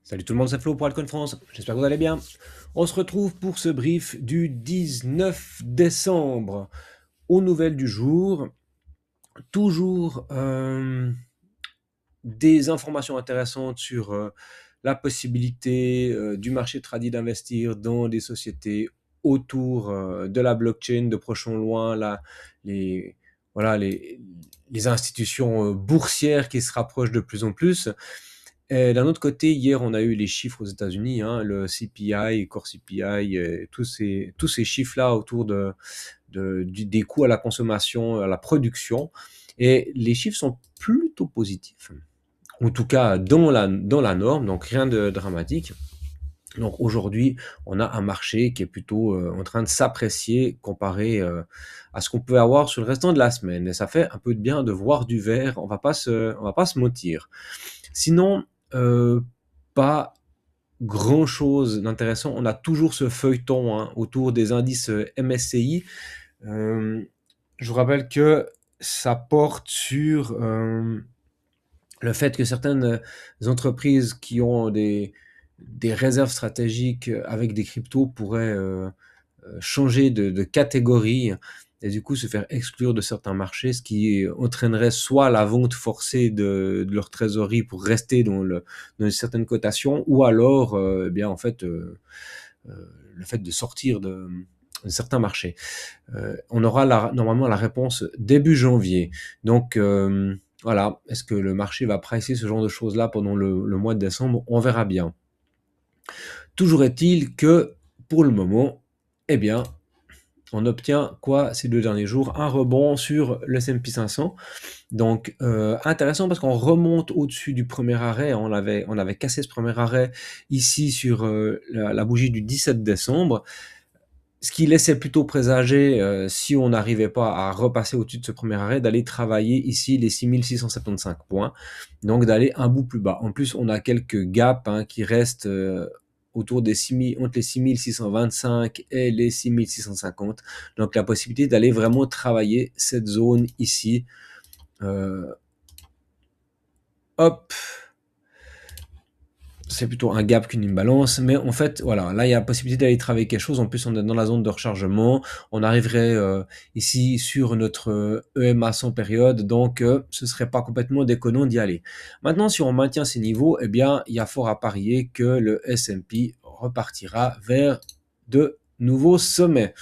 Salut tout le monde, c'est Flo pour Altcoin France, j'espère que vous allez bien. On se retrouve pour ce brief du 19 décembre. Aux nouvelles du jour, toujours des informations intéressantes sur la possibilité du marché tradit d'investir dans des sociétés autour de la blockchain, de proche en loin, les, voilà, les institutions boursières qui se rapprochent de plus en plus. Et d'un autre côté, hier, on a eu les chiffres aux États-Unis, hein, le CPI, Core CPI, tous ces chiffres-là autour des coûts à la consommation, à la production. Et les chiffres sont plutôt positifs, en tout cas dans la norme, donc rien de dramatique. Donc aujourd'hui, on a un marché qui est plutôt en train de s'apprécier comparé à ce qu'on peut avoir sur le restant de la semaine. Et ça fait un peu de bien de voir du vert, on va pas se mentir. Sinon, pas grand-chose d'intéressant. On a toujours ce feuilleton hein, autour des indices MSCI. Je vous rappelle que ça porte sur le fait que certaines entreprises qui ont des réserves stratégiques avec des cryptos pourraient changer de catégorie et du coup se faire exclure de certains marchés, ce qui entraînerait soit la vente forcée de leur trésorerie pour rester dans une certaine cotation, ou alors eh bien en fait le fait de sortir de certains marchés. On aura normalement la réponse début janvier. Donc voilà, est-ce que le marché va pricer ce genre de choses-là pendant le mois de décembre? On verra bien. Toujours est-il que pour le moment, eh bien, on obtient quoi ces 2 derniers jours? Un rebond sur le S&P 500. Donc intéressant parce qu'on remonte au-dessus du premier arrêt. On avait cassé ce premier arrêt ici sur la bougie du 17 décembre. Ce qui laissait plutôt présager, si on n'arrivait pas à repasser au-dessus de ce premier arrêt, d'aller travailler ici les 6675 points, donc d'aller un bout plus bas. En plus, on a quelques gaps hein, qui restent autour des 6000, entre les 6625 et les 6650, donc la possibilité d'aller vraiment travailler cette zone ici. Hop, c'est plutôt un gap qu'une imbalance, mais en fait, voilà, là, il y a la possibilité d'aller travailler quelque chose. En plus, on est dans la zone de rechargement. On arriverait ici sur notre EMA sans période, donc ce serait pas complètement déconnant d'y aller. Maintenant, si on maintient ces niveaux, eh bien, il y a fort à parier que le S&P repartira vers de nouveaux sommets.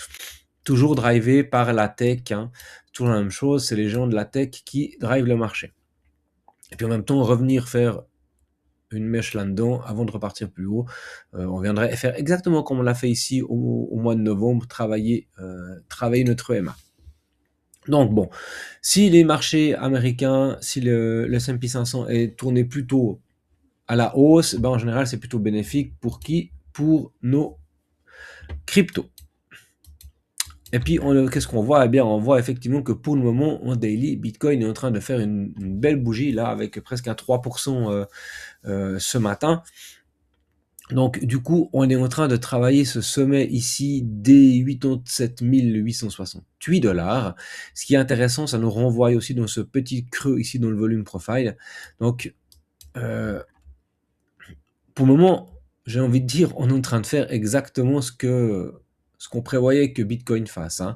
Toujours drivé par la tech, hein. Toujours la même chose, c'est les gens de la tech qui drivent le marché. Et puis en même temps, revenir faire une mèche là-dedans avant de repartir plus haut. On viendrait faire exactement comme on l'a fait ici au mois de novembre, travailler notre EMA. Donc bon, si les marchés américains, si le S&P 500 est tourné plutôt à la hausse, ben en général c'est plutôt bénéfique pour qui? Pour nos cryptos. Et puis, qu'est-ce qu'on voit? Eh bien, on voit effectivement que pour le moment, en daily, Bitcoin est en train de faire une belle bougie, là, avec presque un 3% ce matin. Donc, du coup, on est en train de travailler ce sommet ici des 87 868 $. Ce qui est intéressant, ça nous renvoie aussi dans ce petit creux ici dans le volume profile. Donc, pour le moment, j'ai envie de dire, on est en train de faire exactement ce qu'on prévoyait que Bitcoin fasse, hein.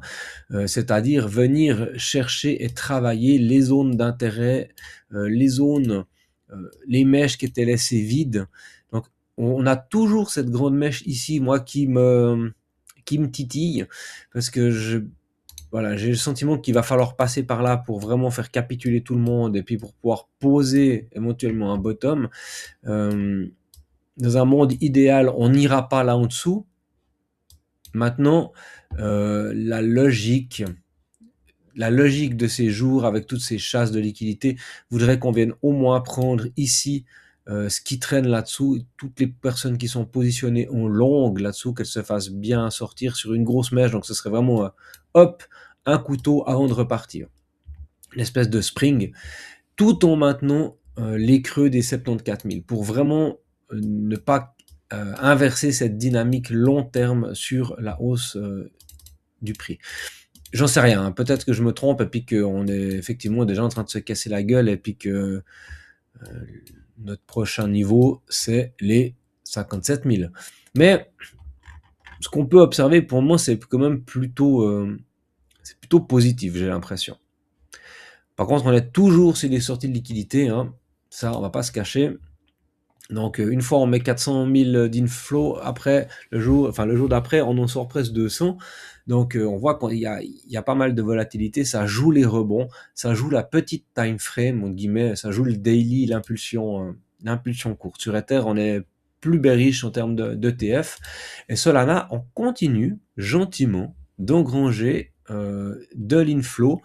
C'est-à-dire venir chercher et travailler les zones d'intérêt, les zones, les mèches qui étaient laissées vides. Donc, on a toujours cette grande mèche ici, moi, qui me titille, parce que voilà, j'ai le sentiment qu'il va falloir passer par là pour vraiment faire capituler tout le monde et puis pour pouvoir poser éventuellement un bottom. Dans un monde idéal, on n'ira pas là en dessous. Maintenant, la logique de ces jours avec toutes ces chasses de liquidités voudrait qu'on vienne au moins prendre ici ce qui traîne là-dessous, toutes les personnes qui sont positionnées en longue là-dessous, qu'elles se fassent bien sortir sur une grosse mèche. Donc ce serait vraiment hop, un couteau avant de repartir. Une espèce de spring, tout en maintenant les creux des 74 000 pour vraiment ne pas inverser cette dynamique long terme sur la hausse du prix. J'en sais rien, hein. Peut-être que je me trompe et puis qu'on est effectivement déjà en train de se casser la gueule et puis que notre prochain niveau, c'est les 57 000. Mais ce qu'on peut observer pour moi, c'est quand même c'est plutôt positif, j'ai l'impression. Par contre, on est toujours sur des sorties de liquidité, hein. Ça, on va pas se cacher. Donc, une fois on met 400 000 d'inflow, après le jour d'après, on en sort presque 200. Donc, on voit qu'il y a pas mal de volatilité. Ça joue les rebonds, ça joue la petite time frame, entre guillemets, ça joue le daily, l'impulsion courte. Sur Ether, on est plus bearish en termes d'ETF. Et Solana, on continue gentiment d'engranger de l'inflow.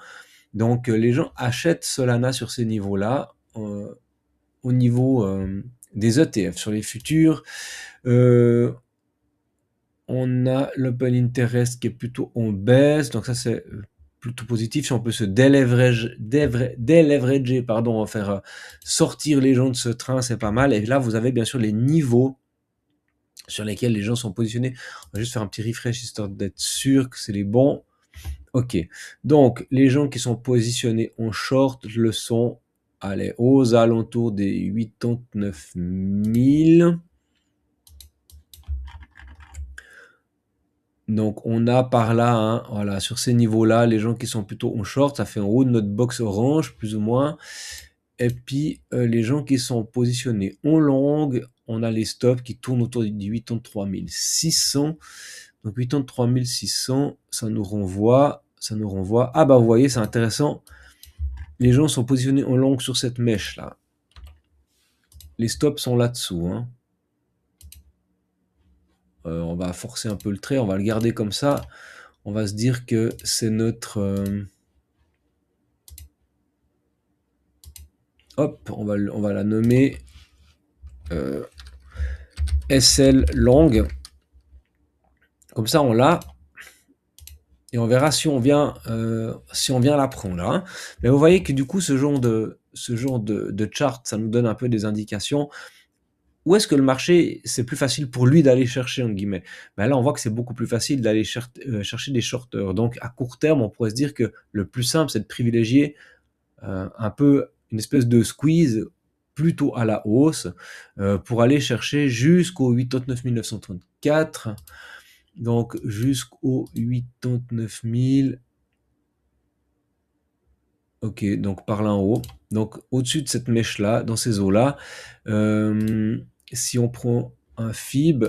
Donc, les gens achètent Solana sur ces niveaux-là, au niveau des ETF. Sur les futurs, on a l'open interest qui est plutôt en baisse, donc ça c'est plutôt positif. Si on peut se déleverager, pardon, faire sortir les gens de ce train, c'est pas mal. Et là, vous avez bien sûr les niveaux sur lesquels les gens sont positionnés. On va juste faire un petit refresh histoire d'être sûr que c'est les bons. Ok, donc les gens qui sont positionnés en short le sont, allez, aux alentours des 89 000. Donc on a par là, hein, voilà, sur ces niveaux-là, les gens qui sont plutôt en short, ça fait en haut de notre box orange, plus ou moins. Et puis les gens qui sont positionnés en long, on a les stops qui tournent autour du 83 600. Donc 83 600, ça nous renvoie. Ah bah vous voyez, c'est intéressant. Les gens sont positionnés en long sur cette mèche-là. Les stops sont là-dessous, hein. On va forcer un peu le trait, on va le garder comme ça. On va se dire que c'est notre... hop, on va la nommer SL long. Comme ça, on l'a. Et on verra si on vient la prendre, hein. Mais vous voyez que du coup, ce genre de chart, ça nous donne un peu des indications. Où est-ce que le marché, c'est plus facile pour lui d'aller chercher, entre guillemets? Ben là, on voit que c'est beaucoup plus facile d'aller chercher des shorters. Donc, à court terme, on pourrait se dire que le plus simple, c'est de privilégier un peu une espèce de squeeze plutôt à la hausse pour aller chercher jusqu'au 89 934. Donc, jusqu'au 89 000. Ok, donc par là en haut. Donc, au-dessus de cette mèche-là, dans ces eaux-là, si on prend un FIB,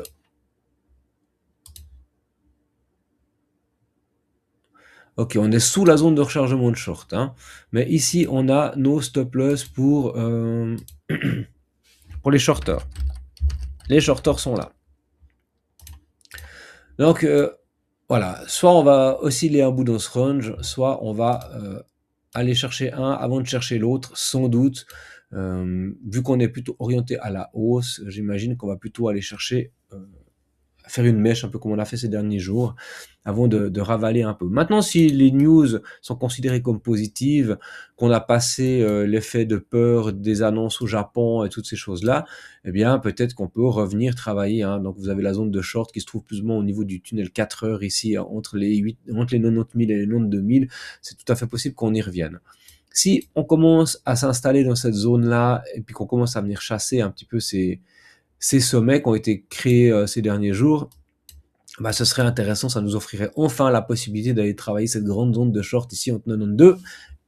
ok, on est sous la zone de rechargement de short, hein. Mais ici, on a nos stop-loss pour les shorters. Les shorters sont là. Donc, voilà, soit on va osciller un bout dans ce range, soit on va aller chercher un avant de chercher l'autre, sans doute. Vu qu'on est plutôt orienté à la hausse, j'imagine qu'on va plutôt aller chercher faire une mèche, un peu comme on a fait ces derniers jours, avant de ravaler un peu. Maintenant, si les news sont considérées comme positives, qu'on a passé l'effet de peur des annonces au Japon et toutes ces choses-là, eh bien, peut-être qu'on peut revenir travailler, hein. Donc, vous avez la zone de short qui se trouve plus ou moins au niveau du tunnel 4 heures ici, entre les 90 000 et les 92 000. C'est tout à fait possible qu'on y revienne. Si on commence à s'installer dans cette zone-là, et puis qu'on commence à venir chasser un petit peu ces sommets qui ont été créés ces derniers jours, bah, ce serait intéressant, ça nous offrirait enfin la possibilité d'aller travailler cette grande zone de short ici entre 92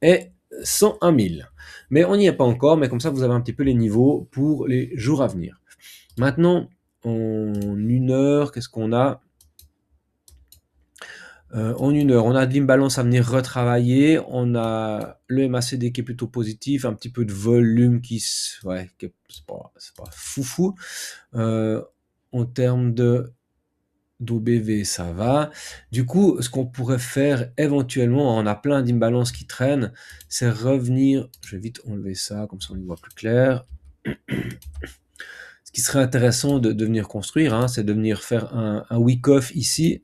et 101 000. Mais on n'y est pas encore, mais comme ça vous avez un petit peu les niveaux pour les jours à venir. Maintenant, en une heure, qu'est-ce qu'on a? En une heure, on a de l'imbalance à venir retravailler, on a le MACD qui est plutôt positif, un petit peu de volume qui c'est pas foufou. En termes d'OBV, ça va. Du coup, ce qu'on pourrait faire éventuellement, on a plein d'imbalances qui traînent, c'est revenir, je vais vite enlever ça, comme ça on y voit plus clair. Ce qui serait intéressant de venir construire, hein, c'est de venir faire un week-off ici,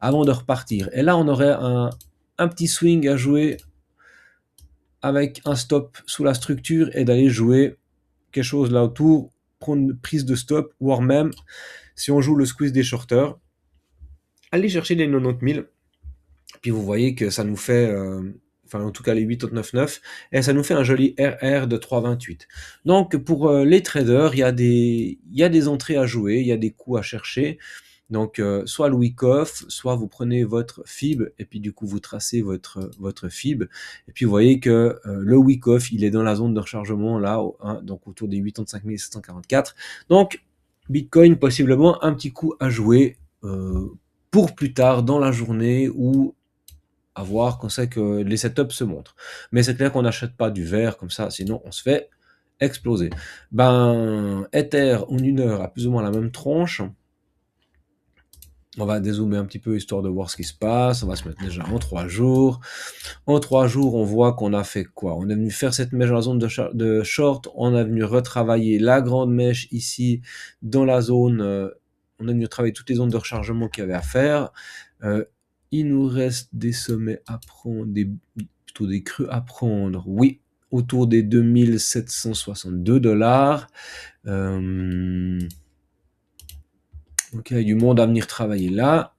avant de repartir. Et là, on aurait un petit swing à jouer avec un stop sous la structure et d'aller jouer quelque chose là autour, prendre une prise de stop, voire même, si on joue le squeeze des shorters, aller chercher les 90 000. Puis vous voyez que ça nous fait enfin en tout cas les 8,89, et ça nous fait un joli RR de 3,28. Donc pour les traders, il y a des entrées à jouer, il y a des coups à chercher. Donc soit le wick-off, soit vous prenez votre FIB et puis du coup vous tracez votre FIB et puis vous voyez que le wick-off il est dans la zone de rechargement là, donc autour des 85 744. Donc Bitcoin possiblement un petit coup à jouer pour plus tard dans la journée ou à voir quand c'est que les setups se montrent. Mais c'est clair qu'on n'achète pas du vert comme ça, sinon on se fait exploser. Ben, Ether en 1 heure a plus ou moins la même tronche. On va dézoomer un petit peu histoire de voir ce qui se passe. On va se mettre déjà en 3 jours. En 3 jours, on voit qu'on a fait quoi? On est venu faire cette mèche dans la zone de short. On est venu retravailler la grande mèche ici dans la zone. On est venu travailler toutes les zones de rechargement qu'il y avait à faire. Il nous reste des sommets à prendre, plutôt des creux à prendre. Oui, autour des 2762 $. Ok, du monde à venir travailler là.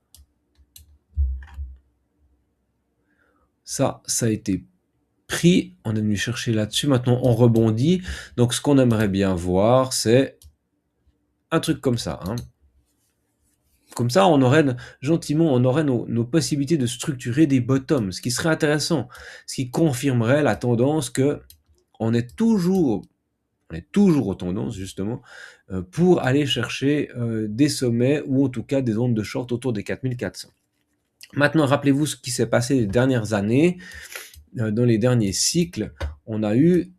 Ça a été pris. On est venu chercher là-dessus. Maintenant, on rebondit. Donc, ce qu'on aimerait bien voir, c'est un truc comme ça. Hein. Comme ça, on aurait gentiment, on aurait nos possibilités de structurer des bottoms, ce qui serait intéressant, ce qui confirmerait la tendance que on est toujours aux tendances justement pour aller chercher des sommets ou en tout cas des zones de short autour des 4400. Maintenant, rappelez-vous ce qui s'est passé les dernières années. Dans les derniers cycles, on a eu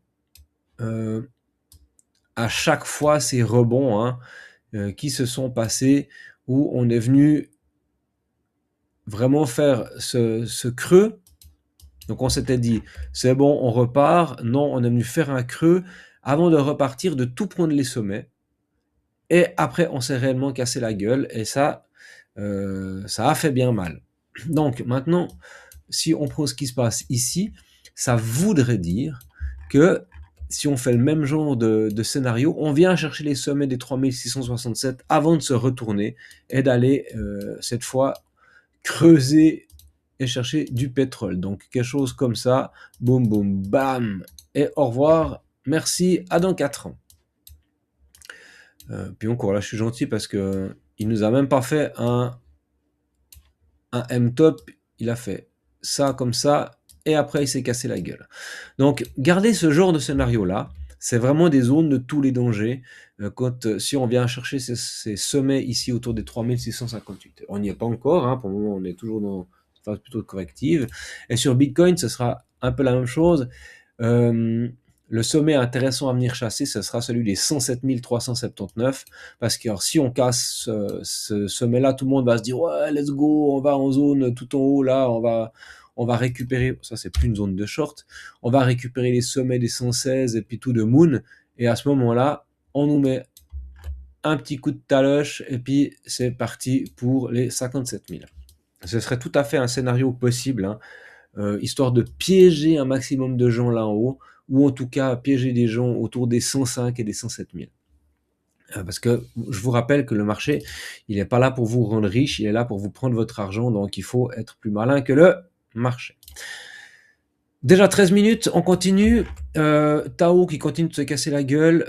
à chaque fois ces rebonds hein, qui se sont passés où on est venu vraiment faire ce creux. Donc on s'était dit, c'est bon, on repart. Non, on est venu faire un creux avant de repartir, de tout prendre les sommets. Et après, on s'est réellement cassé la gueule et ça a fait bien mal. Donc maintenant, si on prend ce qui se passe ici, ça voudrait dire que si on fait le même genre de scénario, on vient chercher les sommets des 3667 avant de se retourner et d'aller cette fois creuser et chercher du pétrole. Donc quelque chose comme ça, boum boum bam, et au revoir, merci, à dans 4 ans. Puis encore là, je suis gentil parce que il nous a même pas fait un M-top, il a fait ça comme ça, et après il s'est cassé la gueule. Donc gardez ce genre de scénario-là, c'est vraiment des zones de tous les dangers, si on vient chercher ces sommets ici autour des 3658. On n'y est pas encore, hein, pour le moment on est toujours dans une phase plutôt corrective, et sur Bitcoin ce sera un peu la même chose. Le sommet intéressant à venir chasser, ce sera celui des 107 379, parce que alors, si on casse ce sommet-là, tout le monde va se dire ouais, let's go, on va en zone tout en haut là, on va récupérer, ça c'est plus une zone de short, on va récupérer les sommets des 116 et puis tout de moon, et à ce moment-là, on nous met un petit coup de taloche et puis c'est parti pour les 57 000. Ce serait tout à fait un scénario possible, hein, histoire de piéger un maximum de gens là en haut, ou en tout cas piéger des gens autour des 105 et des 107 000. Parce que je vous rappelle que le marché, il n'est pas là pour vous rendre riche, il est là pour vous prendre votre argent, donc il faut être plus malin que le marché. Déjà 13 minutes, on continue. Tao qui continue de se casser la gueule.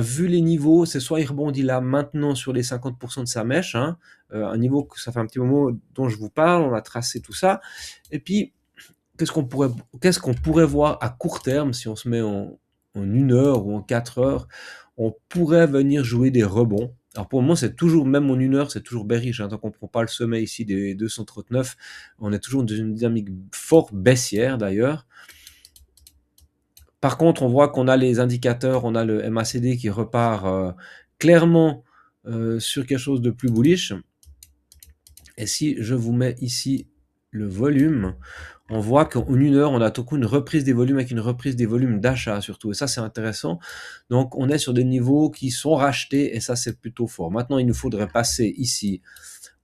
Vu les niveaux, c'est soit il rebondit là maintenant sur les 50% de sa mèche, hein, un niveau que ça fait un petit moment dont je vous parle, on a tracé tout ça. Et puis, qu'est-ce qu'on pourrait voir à court terme si on se met en 1 heure ou en 4 heures? On pourrait venir jouer des rebonds. Alors pour le moment, c'est toujours, même en 1 heure, c'est toujours bearish. Hein, tant qu'on ne prend pas le sommet ici des 239, on est toujours dans une dynamique fort baissière d'ailleurs. Par contre, on voit qu'on a les indicateurs, on a le MACD qui repart clairement sur quelque chose de plus bullish. Et si je vous mets ici le volume, on voit qu'en 1 heure, on a tout coup une reprise des volumes avec une reprise des volumes d'achat surtout. Et ça, c'est intéressant. Donc, on est sur des niveaux qui sont rachetés et ça, c'est plutôt fort. Maintenant, il nous faudrait passer ici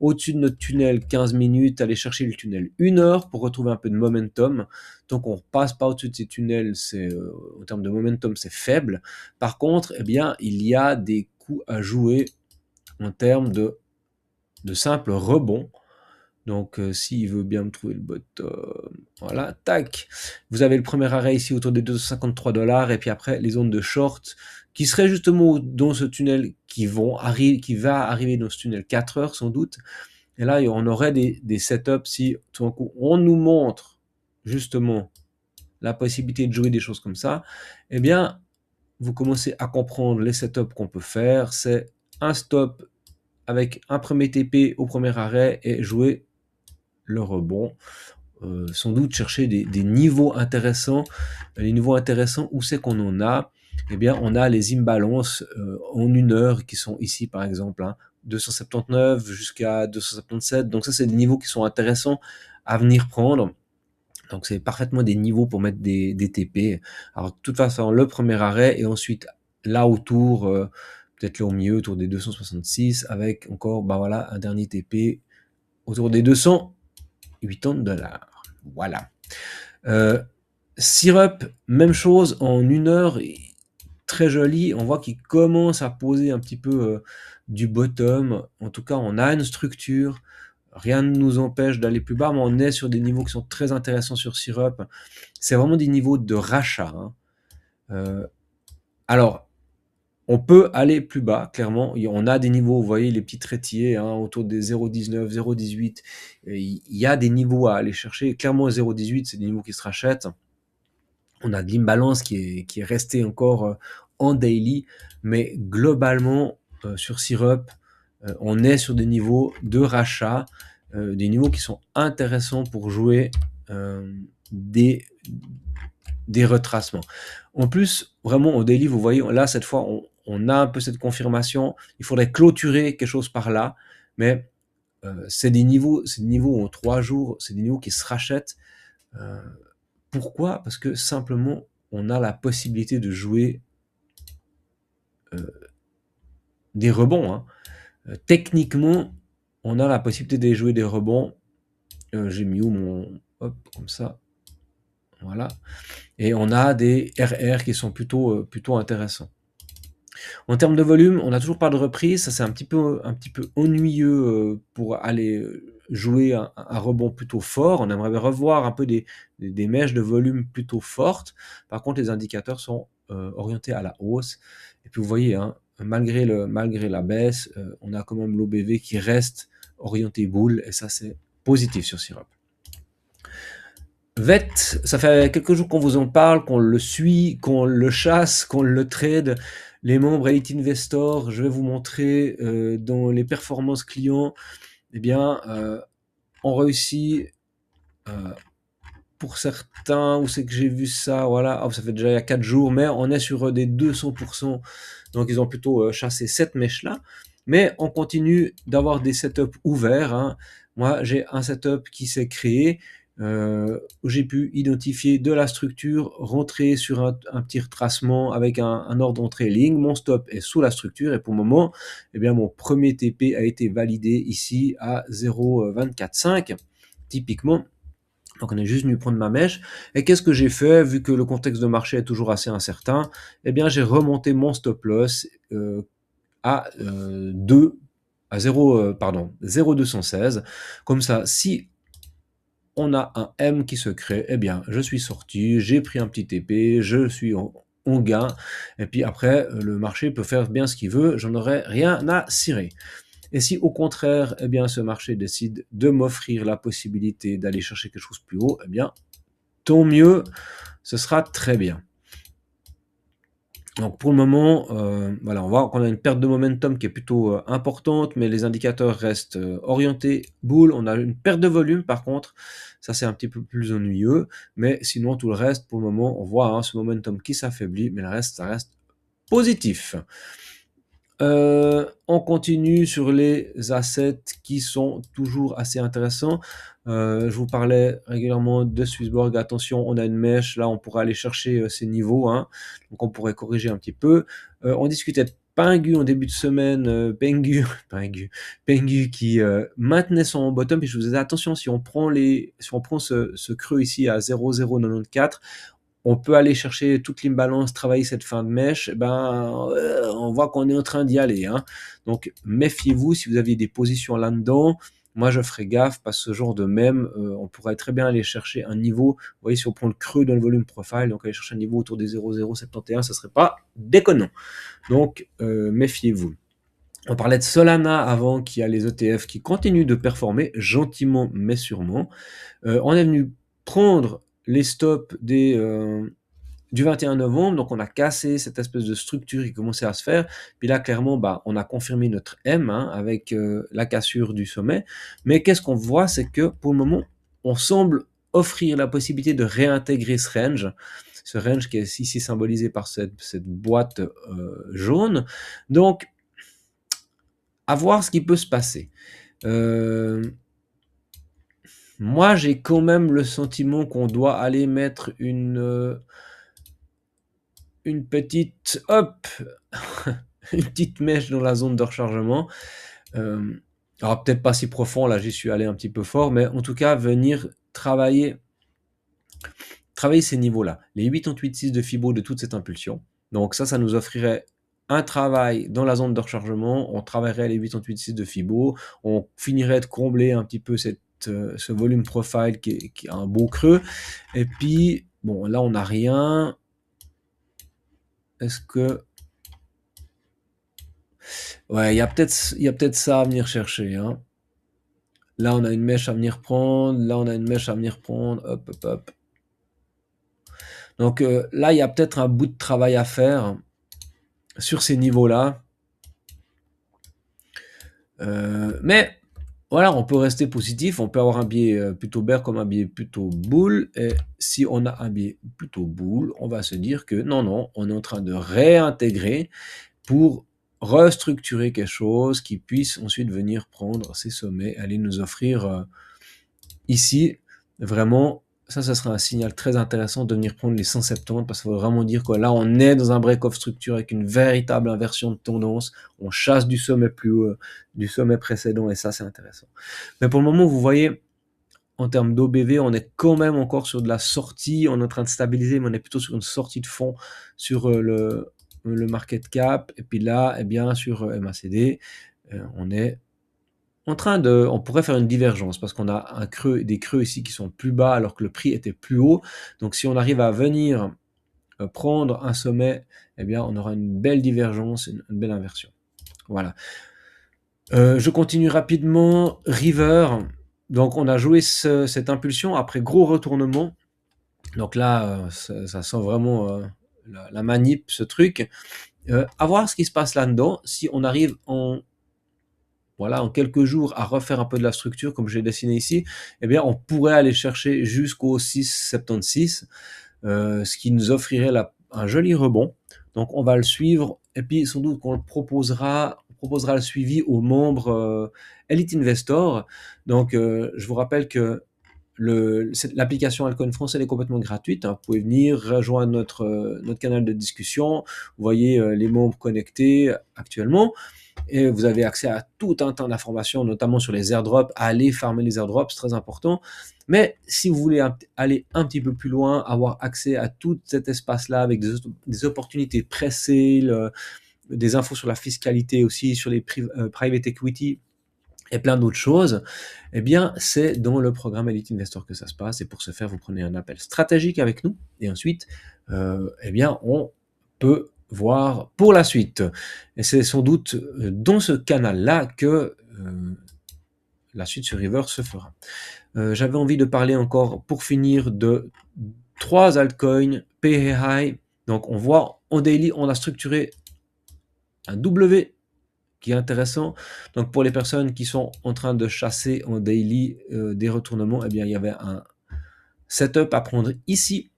au-dessus de notre tunnel 15 minutes, aller chercher le tunnel 1 heure pour retrouver un peu de momentum. Donc, on ne passe pas au-dessus de ces tunnels, en termes de momentum, c'est faible. Par contre, eh bien, il y a des coups à jouer en termes de simples rebonds. Donc, s'il veut bien me trouver le bottom, voilà, tac. Vous avez le premier arrêt ici autour des 253 $, et puis après les zones de short qui seraient justement dans ce tunnel qui va arriver dans ce tunnel 4 heures sans doute. Et là, on aurait des setups si tout d'un coup on nous montre justement la possibilité de jouer des choses comme ça, eh bien, vous commencez à comprendre les setups qu'on peut faire. C'est un stop avec un premier TP au premier arrêt et jouer le rebond. Sans doute chercher des niveaux intéressants. Les niveaux intéressants, où c'est qu'on en a? Eh bien, on a les imbalances en 1 heure qui sont ici, par exemple, 279 jusqu'à 277. Donc ça, c'est des niveaux qui sont intéressants à venir prendre. Donc c'est parfaitement des niveaux pour mettre des TP. Alors de toute façon, le premier arrêt et ensuite là autour, peut-être là au milieu, autour des 266, avec encore, bah voilà, un dernier TP autour des 280 $. Voilà. Syrup, même chose en 1 heure, très joli. On voit qu'il commence à poser un petit peu du bottom. En tout cas, on a une structure. Rien ne nous empêche d'aller plus bas, mais on est sur des niveaux qui sont très intéressants sur Syrup. C'est vraiment des niveaux de rachat. Alors, on peut aller plus bas, clairement. On a des niveaux, vous voyez, les petits traitiers, autour des 0,19, 0,18. Il y a des niveaux à aller chercher. Clairement, 0,18, c'est des niveaux qui se rachètent. On a de l'imbalance qui est resté encore en daily, mais globalement, sur Syrup, on est sur des niveaux de rachat, des niveaux qui sont intéressants pour jouer des retracements. En plus, vraiment, au daily, vous voyez, là, cette fois, on a un peu cette confirmation. Il faudrait clôturer quelque chose par là, mais c'est des niveaux en 3 jours, c'est des niveaux qui se rachètent. Pourquoi? Parce que simplement, on a la possibilité de jouer des rebonds. Techniquement, on a la possibilité de jouer des rebonds. J'ai mis où mon... Hop, comme ça. Voilà. Et on a des RR qui sont plutôt intéressants. En termes de volume, on n'a toujours pas de reprise. Ça, c'est un petit peu ennuyeux pour aller jouer un rebond plutôt fort. On aimerait revoir un peu des mèches de volume plutôt fortes. Par contre, les indicateurs sont orientés à la hausse. Et puis, vous voyez, malgré la baisse, on a quand même l'OBV qui reste orienté boule. Et ça, c'est positif sur Syrup. VET, ça fait quelques jours qu'on vous en parle, qu'on le suit, qu'on le chasse, qu'on le trade. Les membres Elite Investor, je vais vous montrer dans les performances clients, eh bien, on réussit pour certains, où c'est que j'ai vu ça, voilà, ça fait déjà il y a 4 jours, mais on est sur des 200%, donc ils ont plutôt chassé cette mèche-là, mais on continue d'avoir des setups ouverts. Moi, j'ai un setup qui s'est créé, où j'ai pu identifier de la structure, rentrer sur un petit retracement avec un ordre d'entrée ligne. Mon stop est sous la structure et pour le moment, eh bien, mon premier TP a été validé ici à 0,245 typiquement. Donc on est juste venu prendre ma mèche. Et qu'est-ce que j'ai fait? Vu que le contexte de marché est toujours assez incertain, eh bien j'ai remonté mon stop loss à 0,216. Comme ça, si on a un M qui se crée, eh bien, je suis sorti, j'ai pris un petit TP, je suis en gain, et puis après, le marché peut faire bien ce qu'il veut, j'en aurai rien à cirer. Et si au contraire, eh bien, ce marché décide de m'offrir la possibilité d'aller chercher quelque chose plus haut, eh bien, tant mieux, ce sera très bien. Donc pour le moment, voilà, on voit qu'on a une perte de momentum qui est plutôt importante, mais les indicateurs restent orientés bull. On a une perte de volume par contre, ça c'est un petit peu plus ennuyeux, mais sinon tout le reste, pour le moment, on voit ce momentum qui s'affaiblit, mais le reste, ça reste positif. On continue sur les assets qui sont toujours assez intéressants. Je vous parlais régulièrement de Swissborg. Attention, on a une mèche. Là, on pourrait aller chercher ces niveaux. Donc, on pourrait corriger un petit peu. On discutait de Pengu en début de semaine. Pengu qui maintenait son bottom. Et je vous disais, attention, si on prend ce creux ici à 0,094, on peut aller chercher toute l'imbalance, travailler cette fin de mèche, on voit qu'on est en train d'y aller. Donc méfiez-vous si vous aviez des positions là-dedans. moi je ferai gaffe parce que ce genre de mème, on pourrait très bien aller chercher un niveau, vous voyez, si on prend le creux dans le volume profile, donc aller chercher un niveau autour des 0,071, ça serait pas déconnant. Donc méfiez-vous. On parlait de Solana avant, qui a les ETF qui continuent de performer gentiment mais sûrement. On est venu prendre les stops du 21 novembre, donc on a cassé cette espèce de structure qui commençait à se faire. Puis là, clairement, on a confirmé notre M avec la cassure du sommet. Mais qu'est-ce qu'on voit, c'est que pour le moment, on semble offrir la possibilité de réintégrer ce range qui est ici symbolisé par cette boîte jaune. Donc, à voir ce qui peut se passer. Moi, j'ai quand même le sentiment qu'on doit aller mettre une petite, hop, une petite mèche dans la zone de rechargement. Alors peut-être pas si profond, là j'y suis allé un petit peu fort, mais en tout cas venir travailler ces niveaux-là. Les 88,6 de Fibo de toute cette impulsion. Donc ça nous offrirait un travail dans la zone de rechargement, on travaillerait les 88,6 de Fibo, on finirait de combler un petit peu ce volume profile qui a un beau creux, et puis bon là on n'a rien. Est-ce que... Ouais, il y a peut-être ça à venir chercher, hein. Là, on a une mèche à venir prendre. Là, on a une mèche à venir prendre. Hop, hop, hop. Donc là, il y a peut-être un bout de travail à faire sur ces niveaux-là. Mais voilà, on peut rester positif. On peut avoir un biais plutôt bear comme un biais plutôt bull. Et si on a un biais plutôt bull, on va se dire que non, on est en train de réintégrer pour restructurer quelque chose qui puisse ensuite venir prendre ces sommets, aller nous offrir ici, vraiment, ça serait un signal très intéressant de venir prendre les 170, parce qu'il faut vraiment dire que là, on est dans un break-off structure avec une véritable inversion de tendance, on chasse du sommet plus haut, du sommet précédent, et ça, c'est intéressant. Mais pour le moment, vous voyez, en termes d'OBV, on est quand même encore sur de la sortie, on est en train de stabiliser, mais on est plutôt sur une sortie de fond sur le market cap, et puis là, eh bien, sur MACD, on est en train de... On pourrait faire une divergence, parce qu'on a des creux ici qui sont plus bas, alors que le prix était plus haut. Donc si on arrive à venir prendre un sommet, eh bien, on aura une belle divergence, une belle inversion. Voilà. Je continue rapidement. River. Donc on a joué cette impulsion après gros retournement. Donc là, ça sent vraiment la manip, ce truc. À voir ce qui se passe là-dedans. Si on arrive en quelques jours à refaire un peu de la structure comme j'ai dessiné ici, eh bien on pourrait aller chercher jusqu'au 6,76, ce qui nous offrirait un joli rebond. Donc on va le suivre, et puis sans doute qu'on proposera le suivi aux membres Elite Investor. Donc je vous rappelle que l'application Altcoin France, elle est complètement gratuite, hein. Vous pouvez venir rejoindre notre canal de discussion. Vous voyez les membres connectés actuellement, et vous avez accès à tout un tas d'informations, notamment sur les airdrops. Allez farmer les airdrops, c'est très important. Mais si vous voulez aller un petit peu plus loin, avoir accès à tout cet espace-là avec des opportunités pré-sale, des infos sur la fiscalité aussi, sur les private equity, et plein d'autres choses, eh bien, c'est dans le programme Elite Investor que ça se passe. Et pour ce faire, vous prenez un appel stratégique avec nous. Et ensuite, eh bien, on peut voir pour la suite. Et c'est sans doute dans ce canal-là que la suite sur River se fera. J'avais envie de parler encore, pour finir, de 3 altcoins, pay high. Donc, on voit en daily, on a structuré un W qui est intéressant. Donc pour les personnes qui sont en train de chasser en daily des retournements, eh bien il y avait un setup à prendre ici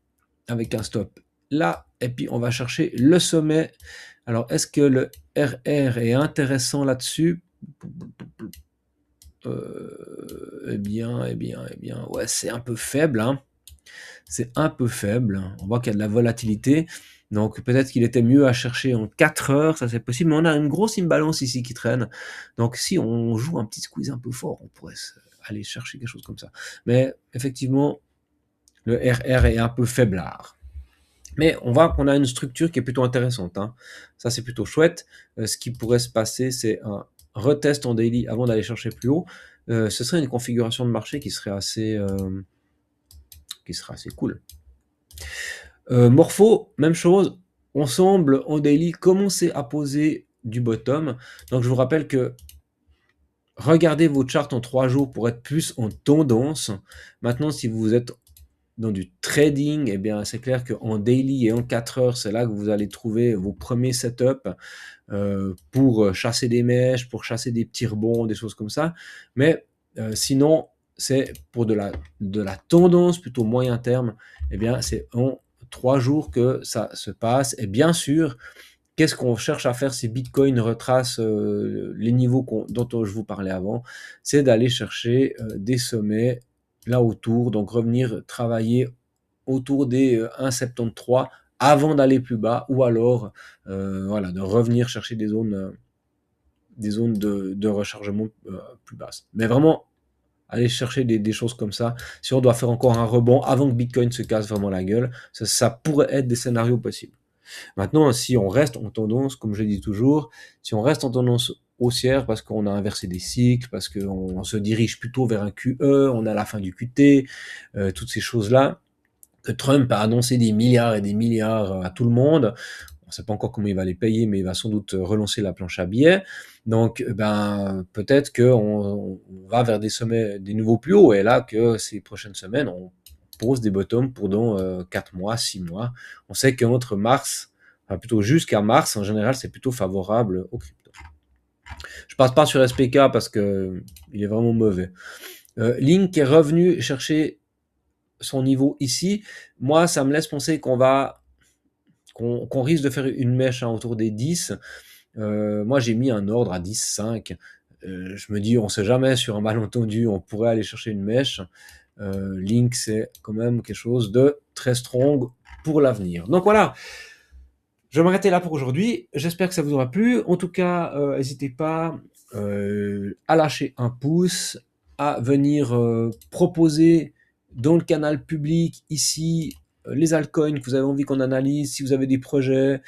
avec un stop là, et puis on va chercher le sommet. Alors est-ce que le RR est intéressant là-dessus? Eh bien, ouais, c'est un peu faible, hein. C'est un peu faible. On voit qu'il y a de la volatilité. Donc peut-être qu'il était mieux à chercher en 4 heures, ça c'est possible, mais on a une grosse imbalance ici qui traîne. Donc si on joue un petit squeeze un peu fort, on pourrait aller chercher quelque chose comme ça. Mais effectivement, le RR est un peu faiblard. Mais on voit qu'on a une structure qui est plutôt intéressante, hein. Ça c'est plutôt chouette. Ce qui pourrait se passer, c'est un retest en daily avant d'aller chercher plus haut. ce serait une configuration de marché qui serait assez cool. Morpho, même chose, on semble en daily commencer à poser du bottom. Donc je vous rappelle que regardez vos charts en 3 jours pour être plus en tendance. Maintenant, si vous êtes dans du trading, eh bien, c'est clair qu'en daily et en 4 heures, c'est là que vous allez trouver vos premiers setups pour chasser des mèches, pour chasser des petits rebonds, des choses comme ça. Mais sinon, c'est pour de la tendance plutôt moyen terme, eh bien, c'est en 3 jours que ça se passe. Et bien sûr, qu'est-ce qu'on cherche à faire si Bitcoin retrace les niveaux dont je vous parlais avant? C'est d'aller chercher des sommets là autour, donc revenir travailler autour des 1,73 avant d'aller plus bas, ou alors voilà, de revenir chercher des zones de rechargement plus basses. Mais vraiment, aller chercher des choses comme ça. Si on doit faire encore un rebond avant que Bitcoin se casse vraiment la gueule, ça pourrait être des scénarios possibles. Maintenant, si on reste en tendance, comme je dis toujours, si on reste en tendance haussière parce qu'on a inversé des cycles, parce qu'on se dirige plutôt vers un QE, on a la fin du QT, toutes ces choses-là, que Trump a annoncé des milliards et des milliards à tout le monde. On ne sait pas encore comment il va les payer, mais il va sans doute relancer la planche à billets. Donc, ben, peut-être qu'on va vers des sommets, des nouveaux plus hauts, et là, que ces prochaines semaines, on pose des bottoms pour dans 4 mois, 6 mois. On sait qu'entre mars, enfin plutôt jusqu'à mars, en général, c'est plutôt favorable aux crypto. Je passe pas sur SPK parce que il est vraiment mauvais. Link est revenu chercher son niveau ici. Moi, ça me laisse penser qu'on risque de faire une mèche autour des 10. Moi, j'ai mis un ordre à 10,5. Je me dis, on sait jamais, sur un malentendu, on pourrait aller chercher une mèche. Link, c'est quand même quelque chose de très strong pour l'avenir. Donc voilà, je vais m'arrêter là pour aujourd'hui. J'espère que ça vous aura plu. En tout cas, n'hésitez pas à lâcher un pouce, à venir proposer dans le canal public ici les altcoins que vous avez envie qu'on analyse, si vous avez des projets,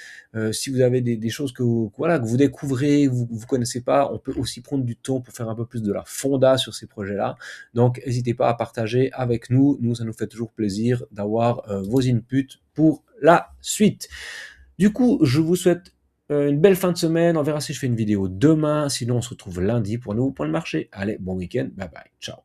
si vous avez des choses voilà, que vous découvrez, vous ne connaissez pas, on peut aussi prendre du temps pour faire un peu plus de la fonda sur ces projets-là. Donc, n'hésitez pas à partager avec nous. Nous, ça nous fait toujours plaisir d'avoir vos inputs pour la suite. Du coup, je vous souhaite une belle fin de semaine. On verra si je fais une vidéo demain. Sinon, on se retrouve lundi pour un nouveau point de marché. Allez, bon week-end. Bye bye. Ciao.